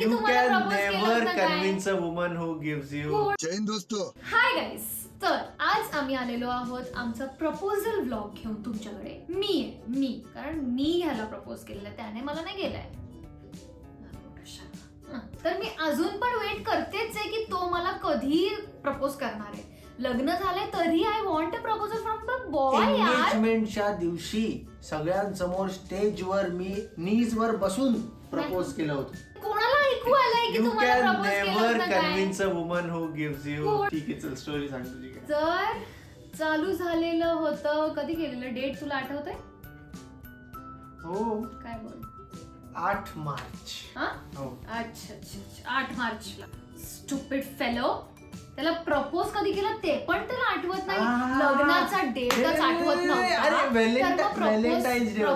You can never convince a woman who gives you. जय हिंद दोस्तों. Hi guys. तर आज आम्ही आलेलो आहोत आमचा प्रपोजल व्लॉग घेऊन तुमच्याकडे. कारण मी ह्याला प्रपोज केलेलं, त्याने मला नाही केलंय. तर मी अजून पण वेट करतेच आहे की तो मला कधी प्रपोज करणार आहे. लग्न झालंय तरी I want a proposal from the boy. एंगेजमेंटच्या दिवशी सगळ्यांसमोर स्टेजवर मी नीजवर बसून प्रपोज केलं होतं. कोणाला ऐकू आलंय की You तुम्हाला can प्रपोज never केलं काय? convince a woman who gives you. ठीक आहे, चल स्टोरी सांग तुझी काय. तर चालू झालेलं होतं, कधी केलेलं डेट तुला आठवतंय? हो, काय बोल. 8 मार्च. हो. अच्छा 8 मार्चला. Stupid fellow. त्याला प्रपोज कधी केलं ते पण त्याला आठवत नाही. लग्नाचा डेटच आठवत नव्हता. अरे व्हॅलेंटाईन्स डे कळेल.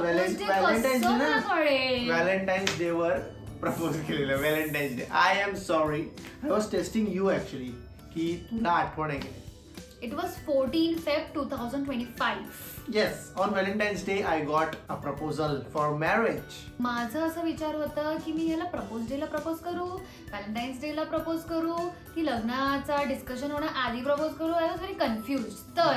व्हॅलेंटाईन्स डे वर प्रपोज केलेलं. Valentine's day. I am sorry, I was testing you actually की तुला आठवण आहे की. It was 14 Feb 2025. Yes, on Valentine's Day I got a proposal for marriage. माझं असं विचार होतं की मी याला प्रपोज डेला प्रपोज करू, व्हॅलेंटाईन्स डेला प्रपोज करू, की लग्नाचा डिस्कशन होणं आधी प्रपोज करू. I was very confuse. तर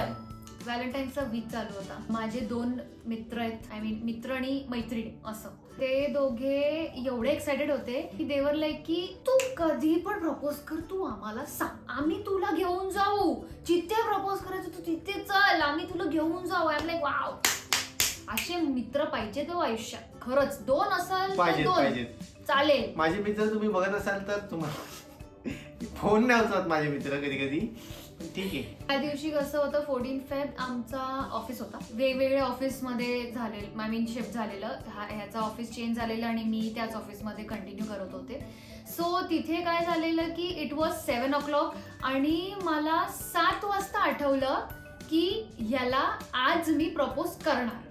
व्हॅलेंटाईन्सचा वीक चालू होता. माझे 2 मित्र आहेत, आय मीन मित्र आणि मैत्रिणी असं. ते दोघे एवढे एक्साइटेड होते की देवर लाईक की तू कधी पण प्रपोज कर, तू आम्हाला सांग, आम्ही तुला घेऊन जाऊ. जिथे प्रपोज करायचं तू तिथे चल, आम्ही तुला घेऊन जाऊ. आय एम लाईक वाव, असे मित्र पाहिजे तो आयुष्यात. खरंच 2 असेल तर 2 चालेल. माझे मित्र तुम्ही बघत असाल तर तुम्हाला फोन नाही उचलत माझे मित्र कधी कधी. ठीक आहे. त्या दिवशी कसं होतं, 14 फेब आमचा ऑफिस होता. वेगवेगळ्या ऑफिसमध्ये झालेलं, आय मीन शिफ्ट झालेलं. ह्याचा ऑफिस चेंज झालेलं आणि मी त्याच ऑफिसमध्ये कंटिन्यू करत होते. सो तिथे काय झालेलं की इट वॉज 7 o'clock आणि मला 7 वाजता आठवलं की ह्याला आज मी प्रपोज करणार.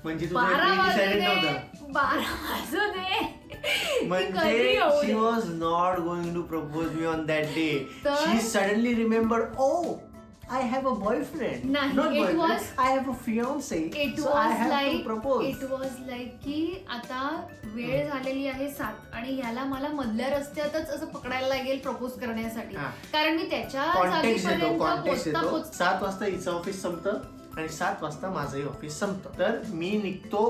म्हणजे 12 वाजू नव्हतं दे. म्हणजे she was not going to propose me on that day. She suddenly remembered, oh, I have a boyfriend. Nahi, Not it boyfriend, was- I have a fiance. It So I was have like to propose. it was like की आता वेळ झालेली आहे 7 आणि ह्याला मला मधल्या रस्त्यातच असं पकडायला लागेल प्रपोज करण्यासाठी. हा. कारण मी त्याच्या कॉन्टेक्स्ट देतो, जागेपर्यंत कॉन्टेक्स्ट पोचता देतो. पोचता 7 वाजता हिचं ऑफिस संपतं आणि 7 वाजता माझंही ऑफिस संपतं. तर मी निघतो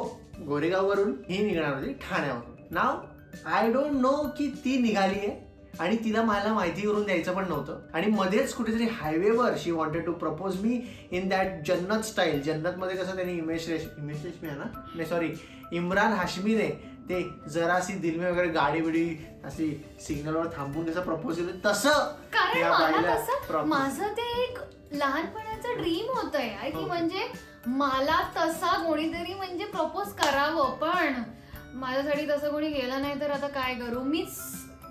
गोरेगाववरून, ही निघणार होती ठाण्यावरून. नाव आय डोंट नो की ती निघाली आहे आणि तिला मला माहिती करून द्यायचं पण नव्हतं. आणि मध्येच कुठेतरी हायवेवर she wanted to propose me in that Jannat style. जन्नतमध्ये कसं त्यांनी हिमेश रेशमी आहे ना, नाही सॉरी, इम्रान हाशमीने ते जरासी दिल में वगैरे गाडी बिडी अशी सिग्नलवर थांबून कसं प्रपोज केलं तसं. कारण त्या मला बाईला कसं propose. माझं ते एक लहानपणाचं ड्रीम होतं यार की Okay. म्हणजे मला तसा कोणीतरी म्हणजे प्रपोज करावं. पण माझ्यासाठी तसं कोणी गेलं नाही तर आता काय करू. मीच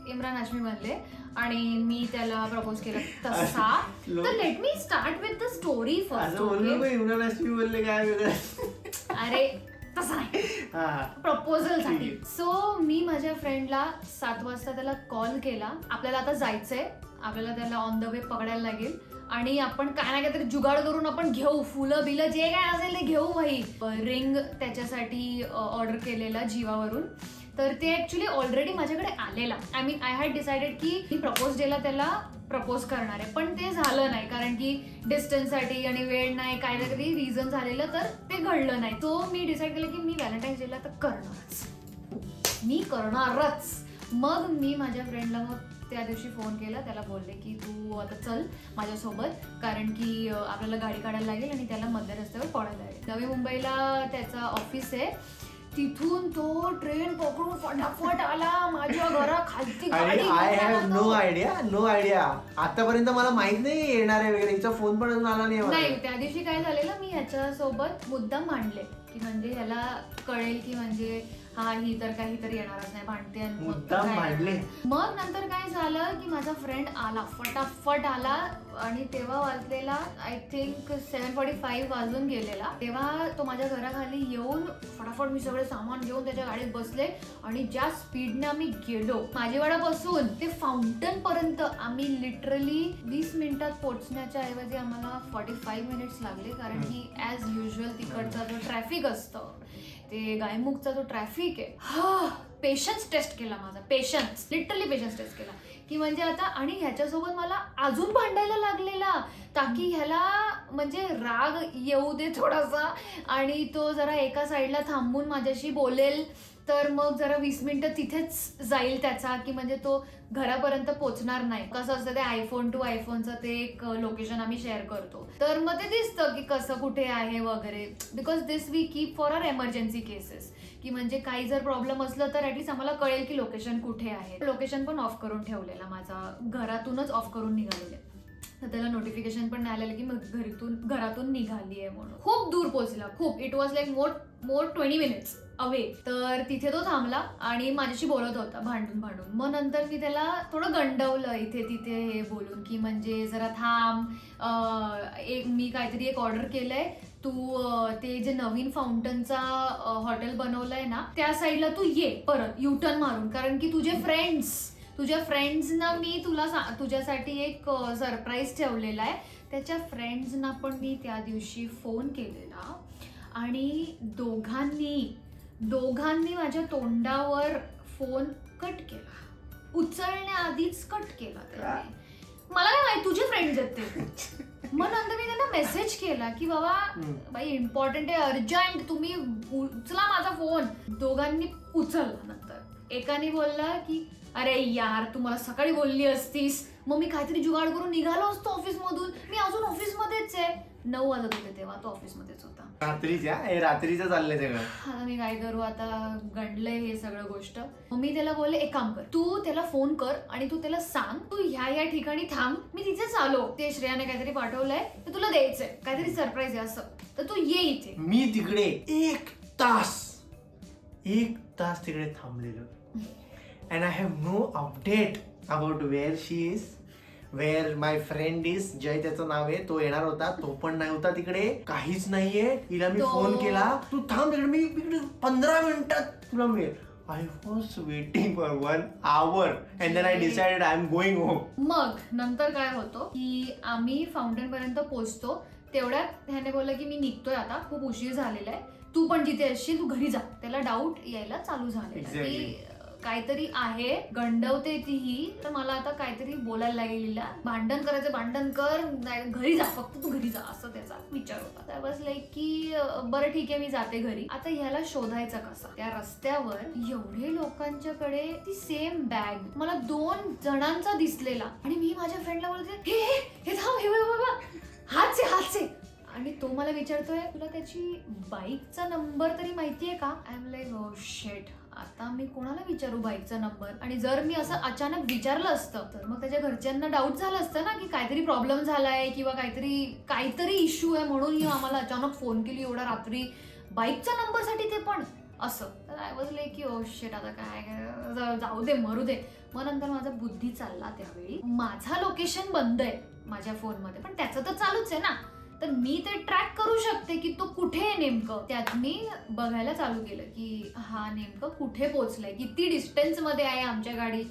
इम्रान हाशमी बनले आणि मी त्याला प्रपोज केला तसा. तर let me start with the story असं बोललो फर्स्ट. का इम्रान हाशमी बोलले काय वेगळं. अरे तसं नाही, प्रपोजल साठी. सो मी माझ्या फ्रेंडला 7 वाजता त्याला कॉल केला. आपल्याला आता जायचंय, आपल्याला त्याला ऑन द वे पकडायला लागेल आणि आपण काय ना काहीतरी जुगाड करून आपण घेऊ, फुलं बिलं जे काय असेल ते घेऊ. भाई रिंग त्याच्यासाठी ऑर्डर केलेला जीवावरून. तर ते ऍक्च्युली ऑलरेडी माझ्याकडे आलेला. I mean I had decided की मी प्रपोज डेला त्याला प्रपोज करणार आहे, पण ते झालं नाही कारण की डिस्टन्ससाठी आणि वेळ नाही, काहीतरी रिझन झालेलं, तर ते घडलं नाही. तो मी डिसाईड केलं की मी व्हॅलेंटाईन्स डेला तर करणारच. मग मी माझ्या फ्रेंडला मग त्या दिवशी फोन केला. त्याला बोलले की तू आता चल माझ्यासोबत, कारण की आपल्याला गाडी काढायला लागेल आणि त्याला मध्य रस्त्यावर पडायला लागेल. नवी मुंबईला त्याचा ऑफिस आहे. तिथून तो ट्रेन पकडून फटाफट आला माझ्या घराखालती. आणि आय हॅव नो आयडिया आतापर्यंत मला माहित नाही येणार आहे वगैरे. हिचा फोन पण अजून आला नाही. त्या दिवशी काय झालेलं, मी ह्याच्यासोबत मुद्दाम मांडले की म्हणजे ह्याला कळेल की म्हणजे हा ही तर काहीतरी येणारच नाही, भांडते. मुद्दाम मांडले. मग नंतर काय झालं की माझा फ्रेंड आला, फटाफट आला आणि तेव्हा वाजलेला आय थिंक 7:45 वाजून गेलेला. तेव्हा तो माझ्या घराखाली येऊन फटाफट मी सगळे सामान घेऊन त्याच्या गाडीत बसले आणि ज्या स्पीडने आम्ही गेलो माझेवाडापासून ते फाउंटन पर्यंत, आम्ही लिटरली 20 मिनिटात पोहोचण्याच्या ऐवजी आम्हाला 45 मिनिट्स लागले. कारण की ॲज युजल तिकडचा जो ट्रॅफिक असतं ते गायमुखचा जो ट्रॅफिक आहे, पेशन्स टेस्ट केला माझा, पेशन्स, लिटरली पेशन्स टेस्ट केला की म्हणजे आता, आणि ह्याच्यासोबत मला अजून भांडायला लागलेला ताकी ह्याला म्हणजे राग येऊ दे थोडासा आणि तो जरा एका साईडला थांबून माझ्याशी बोलेल तर मग जरा 20 मिनिटं तिथेच जाईल त्याचा, की म्हणजे तो घरापर्यंत पोहोचणार नाही. कसं असतं ते आयफोन टू आयफोनचं ते एक लोकेशन आम्ही शेअर करतो, तर मग ते दिसतं की कसं कुठे आहे वगैरे, because this we keep for our emergency cases, की म्हणजे काही जर प्रॉब्लेम असलं तर ऍटलीस्ट आम्हाला कळेल की लोकेशन कुठे आहे. लोकेशन पण ऑफ करून ठेवलेला माझा, घरातूनच ऑफ करून निघालेले, तर त्याला नोटिफिकेशन पण नाही आलेलं की मग घरातून निघाली आहे म्हणून. खूप दूर पोहोचला, खूप, it was like more 20 minutes away. तर तिथे तो थांबला आणि माझ्याशी बोलत होता भांडून. मग नंतर मी त्याला थोडं गंडवलं इथे तिथे हे बोलून की म्हणजे जरा थांब, मी काहीतरी एक ऑर्डर केलंय, तू ते जे नवीन फाउंटनचा हॉटेल बनवलंय ना त्या साईडला तू ये परत युटर्न मारून, कारण की तुझ्या फ्रेंड्सना मी तुझ्यासाठी एक सरप्राईज ठेवलेला आहे. त्याच्या फ्रेंड्सना पण मी त्या दिवशी फोन केलेला आणि दोघांनी माझ्या तोंडावर फोन कट केला, उचलण्याआधीच कट केला त्याने. मला काय माहिती तुझे फ्रेंड्स आहेत ते. मग नंतर मी त्यांना मेसेज केला की बाबा बाई इम्पॉर्टंट आहे, अर्जंट, तुम्ही उचला माझा फोन. दोघांनी उचलला. नंतर एकाने बोलला की अरे यार तू मला सकाळी बोलली असतीस, मग मी काहीतरी जुगाड करून निघालो असतो ऑफिसमधून, मी अजून ऑफिसमध्येच आहे. 9 वाजत होते तेव्हा तो ऑफिसमध्येच होता. रात्रीचं चाललंय सगळं. आता मी काय करू, आता गंडलंय हे सगळं गोष्ट. मग मी त्याला बोलले एक काम कर, तू त्याला फोन कर आणि तू त्याला सांग तू ह्या ठिकाणी थांब, मी तिथेच आलो, ते श्रेयाने काहीतरी पाठवलंय ते तुला द्यायचंय, काहीतरी सरप्राईज आहे असं, तर तू ये इथे. मी तिकडे 1 तास तिकडे थांबलेलो. And I have no update about where she is, where my friend is. जय त्याचं नाव आहे, तो येणार होता, तो पण नाही होता तिकडे, काहीच नाहीये. तिला मी फोन केला, तू थांब तिकडे, मी इकडे 15 मिनिटात तुला मिळेल. I was waiting for 1 hour and then I decided I am going home. मग नंतर काय होतं की आम्ही फाउंटन पर्यंत पोहोचतो, तेवढ्यात ह्याने बोललं की मी निघतोय आता, खूप उशीर झालेला आहे, तू पण जिथे असशील तू घरी जा. त्याला डाऊट यायला चालू झालेला की काहीतरी आहे, गंडवते तीही, तर मला आता काहीतरी बोलायला लागलेला, भांडण करायचं भांडण कर, घरी जा, फक्त तू घरी जा, असं त्याचा विचार होता. त्या बस लाईक की बरं ठीक आहे मी जाते घरी. आता ह्याला शोधायचा कसा, त्या रस्त्यावर एवढे लोकांच्याकडे ती सेम बॅग मला 2 जणांचा दिसलेला, आणि मी माझ्या फ्रेंडला बोलते हे थांब, हे बाबा हातचे, आणि तो मला विचारतोय तुला त्याची बाईकचा नंबर तरी माहितीये का? I am like oh shit, आता मी कोणाला विचारू बाईकचा नंबर? आणि जर मी असं अचानक विचारलं असतं तर मग त्याच्या घरच्यांना डाऊट झालं असतं ना की काहीतरी प्रॉब्लेम झालाय किंवा काहीतरी इश्यू आहे म्हणून ही आम्हाला अचानक फोन केली एवढ्या रात्री बाईकच्या नंबरसाठी, ते पण असं. तर आय वॉज लाईक की ओ शिट, आता काय, जाऊ दे, मरू दे. मग नंतर माझा बुद्धी चालला, त्यावेळी माझा लोकेशन बंद आहे माझ्या फोनमध्ये, पण त्याचं तर चालूच आहे ना, तर मी ते ट्रॅक करू शकते की तो कुठे आहे नेमकं. त्यात मी बघायला चालू केलं की हा नेमकं कुठे पोहोचलाय, किती डिस्टन्स मध्ये आहे आमच्या गाडी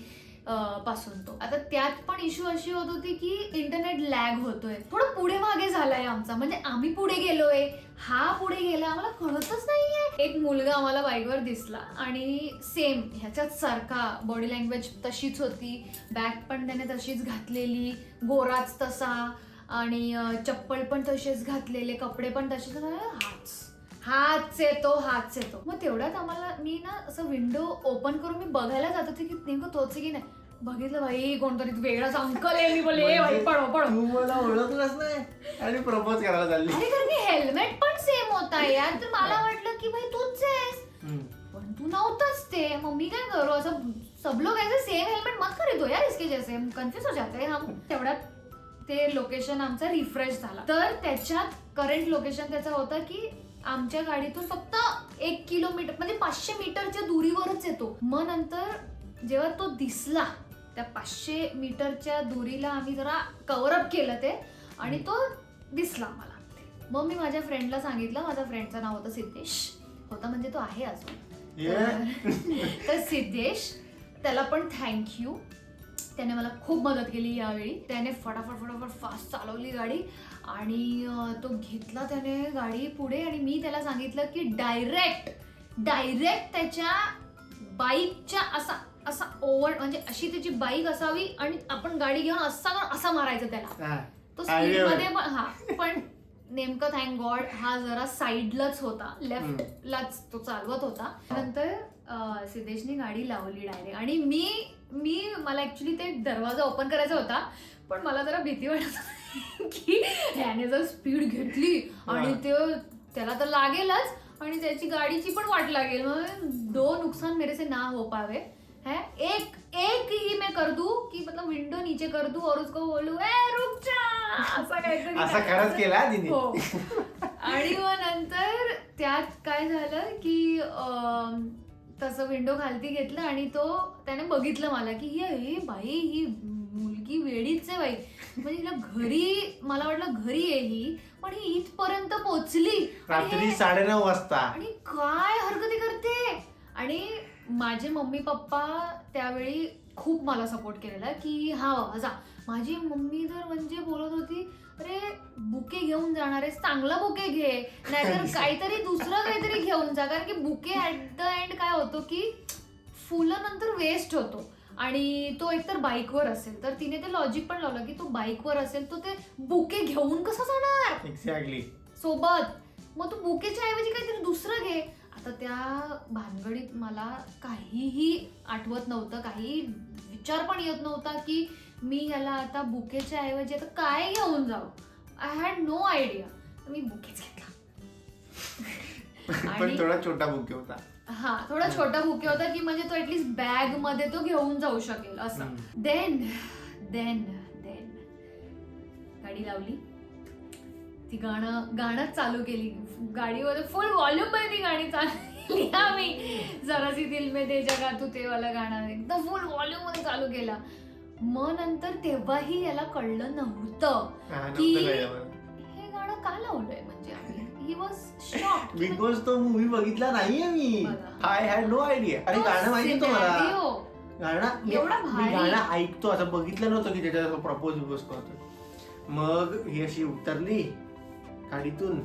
पासून तो. आता त्यात पण इश्यू अशी होत होती की इंटरनेट लॅग होतोय, थोडं पुढे मागे झालाय आमचा, म्हणजे आम्ही पुढे गेलोय, हा पुढे गेला, आम्हाला कळतच नाहीये. एक मुलगा आम्हाला बाईकवर दिसला आणि सेम ह्याच्यात सारखा, बॉडी लँग्वेज तशीच होती, बॅग पण त्याने तशीच घातलेली, गोराच तसा, आणि चप्पल पण तसेच घातलेले, कपडे पण तसेच, हाच येतो. मग तेवढ्यात आम्हाला, मी ना असं विंडो ओपन करून मी बघायला जात होते की नेमकं तोच की नाही. बघितलं भाई कोणतरी वेगळाच अंकल आहे. मी बोलले भाई पळो. तू मला ओळखलंच नाही आणि प्रपोज करायला चालली. अरे कारण की हेल्मेट पण सेम होता यार, तर मला वाटलं की भाई तूच आहेस, पण तू नव्हताच ते. मग मी काय करू, असं सब लोग ऐसे सेम हेल्मेट मत खरीदो यार इसके जैसे, कन्फ्युज हो जाते हम. तेवढ्यात ते लोकेशन आमचं रिफ्रेश झाला, तर त्याच्यात करंट लोकेशन त्याचं होतं की आमच्या गाडीतून फक्त 1 किलोमीटर म्हणजे 500 मीटरच्या दुरीवरच येतो. मग नंतर जेव्हा तो दिसला, त्या 500 मीटरच्या दुरीला आम्ही जरा कव्हरअप केलं ते, आणि तो दिसला मला. मग मी माझ्या फ्रेंडला सांगितलं, माझ्या फ्रेंडचं नाव होतं सिद्धेश, होता म्हणजे तो आहे अजून. तर सिद्धेश, त्याला पण थँक्यू, त्याने मला खूप मदत केली यावेळी. त्याने फटाफट फास्ट चालवली गाडी आणि तो घेतला त्याने गाडी पुढे, आणि मी त्याला सांगितलं की डायरेक्ट डायरेक्ट त्याच्या बाईकच्या असा असा ओव्हर, म्हणजे अशी त्याची बाईक असावी आणि आपण गाडी घेऊन असा मारायचा त्याला. तो स्पीड मध्ये हा, पण नेमकं थँक गॉड हा जरा साईडलाच होता, लेफ्टलाच तो चालवत होता. नंतर सिद्धेशने गाडी लावली डायरेक्ट, आणि मी मला ऍक्च्युली ते दरवाजा ओपन करायचा होता, पण मला जरा भीती वाटत होती की याने जर स्पीड घेतली आणि त्याला तर लागेलच आणि त्याची गाडीची पण वाट लागेल, दो नुकसान मेरे से ना हो पावे है. एक ही मैं कर दूं कि मतलब विंडो नीचे कर दूं और उसको बोलू ए रुक जा, असं खरंच केला तिने. हो. आणि मग नंतर त्यात काय झालं की तसं विंडो खालती घेतलं आणि त्याने बघितलं मला की ही बाई ही मुलगी वेडीच आहे बाई, म्हणजे हिला घरी, मला वाटलं घरी आहे ही, पण ही इथपर्यंत पोहोचली रात्री 9:30 वाजता आणि काय हरकती करते. आणि माझे मम्मी पप्पा त्यावेळी खूप मला सपोर्ट केलेला की हा बाबा जा. माझी मम्मी तर म्हणजे बोलत होती अरे बुके घेऊन जाणार आहेस, चांगला बुके घे, नाहीतर काहीतरी दुसरं काहीतरी घेऊन जा, कारण की बुके ऍट द एंड काय होतो की फुलं नंतर वेस्ट होतो. आणि तो एकतर बाईकवर असेल तर तिने ते लॉजिक पण लावलं की तो बाईकवर असेल तो ते बुके घेऊन कसं जाणार एक्झॅक्टली सोबत, मग तू बुकेच्या ऐवजी काहीतरी दुसरं घे. आता त्या भानगडीत मला काहीही आठवत नव्हतं, काही विचार पण येत नव्हता की मी ह्याला आता बुकेच्या ऐवजी आता काय घेऊन जाऊ. I had no idea. मी बुकेच घेतला. पण थोडा छोटा बुके होता. हा, थोडा छोटा बुके होता की म्हणजे तो ऍटलीस्ट बॅग मध्ये तो घेऊन जाऊ शकेल असं. देन गाडी लावली, ती गाणं चालू केली गाडीवर, फुल व्हॉल्यूम मध्ये ती गाणी चालली. आम्ही जरासी दिल में दे जगा तू ते वाला गाणं एकदम फुल व्हॉल्यूम मध्ये चालू केला. मग नंतर तेव्हाही याला कळलं नव्हतं की हे गाणं का लावलंय, म्हणजे ही वॉज शॉक बिकॉज तो मूवी बघितला नाहीये मी. I had no idea. आणि गाणं माहिती तुम्हाला, गाणं ऐकतो असं बघितलं नव्हतं की त्याच्या प्रपोज करतो. मग ही अशी उतरली गाडीतून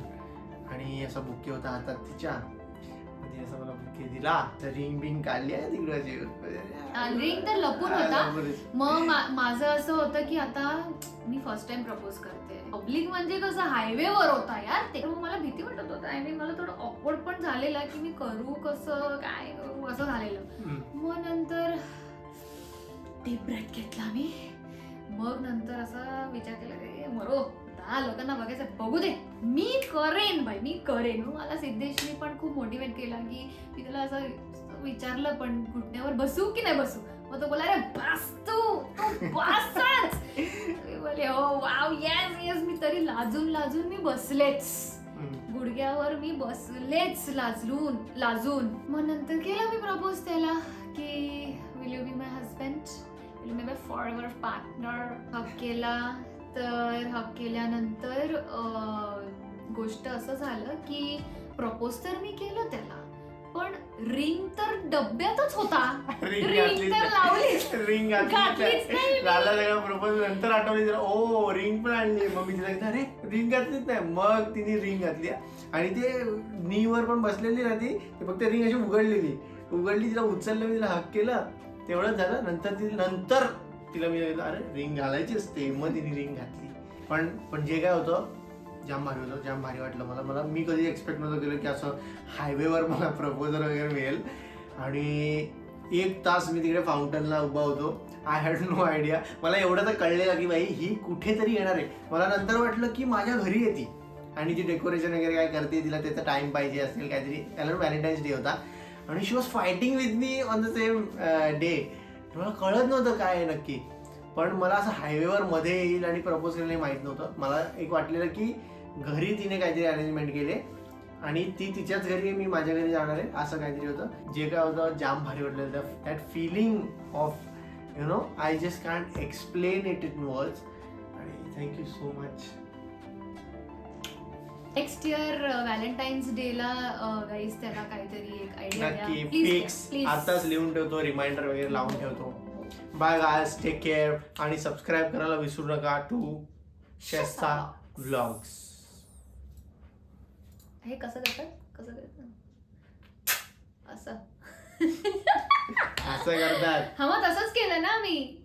आणि असा बुके होता हातात तिच्या, असं मला बुके दिला, रिंग बिंग काढली आहे तिकडे, रिंग तर लपून होता. मग माझं असं होतं की आता मी फर्स्ट टाइम प्रपोज करते पब्लिक, म्हणजे कसं हायवेवर होता यार ते, मला भीती वाटत होतं. आणि मला थोडं ऑकवर्ड पण झालेला की मी करू कसं, काय करू असं झालेलं. मग नंतर डीप ब्रेथ घेतला मी. मग नंतर असा विचार केला की मरो 10 लोकांना बघायचं, बघू दे, मी करेन भाई, मी करेन. मला सिद्धेशने पण खूप मोटिवेट केला की मी त्याला असं विचारलं पण घुटण्यावर बसू की नाही बसू. मग तो बोला अरे बस तू बसच. मी बोले हो वाव येस. मी तरी लाजून मी बसलेच, गुडघ्यावर मी बसलेच लाजून. मग नंतर केला मी प्रपोज त्याला की will you be my husband, will you be my forever partner. Hug केला. तर हक केल्यानंतर गोष्ट असं झालं की प्रपोज तर मी केलं त्याला, पण रिंग तर डब्यातच होता. रिंग तर लावलीच, रिंग घातलीच प्रपोज नंतर आठवली जरा, ओ रिंग पण आणली. मग मी तिला अरे रिंग घातलीच नाही. मग तिने रिंग घातली आणि ते नीवर पण बसलेली ना ती फक्त रिंग अशी उघडली, तिला उचललं, मी तिला हक केलं, तेवढंच झालं. नंतर तिला मी अरे रिंग घालायची असते, मग तिने रिंग घातली. पण जे काय होतं जाम भारी वाटलं मला. मी कधी एक्सपेक्ट नव्हतं केलं की असं हायवेवर मला प्रपोजल वगैरे मिळेल. आणि 1 तास मी तिकडे फाउंटनला उभा होतो. I had no idea. मला एवढं तर कळलेलं की बाई ही कुठेतरी येणार आहे. मला नंतर वाटलं की माझ्या घरी येते आणि ती डेकोरेशन वगैरे काय करते, तिला त्याचा टाइम पाहिजे असेल काहीतरी. त्याला व्हॅलेंटाईन्स डे होता आणि she was fighting with me on the same day. मला कळत नव्हतं काय आहे नक्की, पण मला असं हायवेवर मध्ये येईल आणि प्रपोज केलं माहीत नव्हतं. मला एक वाटलेलं की घरी तिने काहीतरी अरेंजमेंट केले आणि ती तिच्याच घरी आहे, मी माझ्या घरी जाणार आहे, असं काहीतरी होतं. जे काय होतं जाम भारी वाटलं. That feeling of you know I just can't explain it in words. आणि thank you so much. Next year Valentine's day ला गाईज त्याला काहीतरी एक आयडिया नक्की फिक्स आताच लिहून ठेवतो, रिमाइंडर वगैरे लावून ठेवतो. बाय गाइस, टेक केअर आणि सबस्क्राईब करायला विसरू नका टू शेसा व्लॉग्स. हे कसं करतात असं असं करतात. हा मग तसंच केलं ना मी.